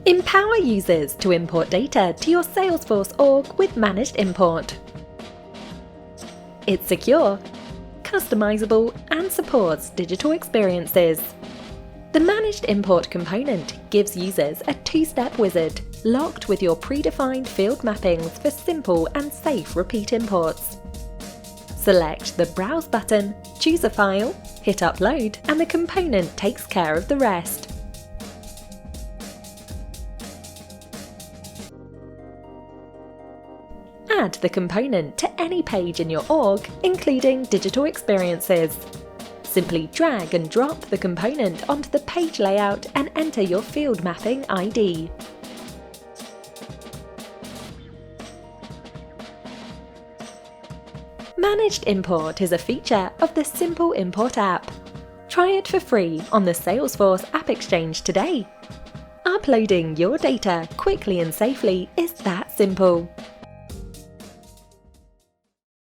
Empower users to import data to your Salesforce org with Managed Import. It's secure, customizable, and supports digital experiences. The Managed Import component gives users a two-step wizard locked with your predefined field mappings for simple and safe repeat imports. Select the Browse button, choose a file, hit Upload, and the component takes care of the rest. Add the component to any page in your org, including digital experiences. Simply drag and drop the component onto the page layout and enter your field mapping ID. Managed Import is a feature of the Simple Import app. Try it for free on the Salesforce App Exchange today. Uploading your data quickly and safely is that simple.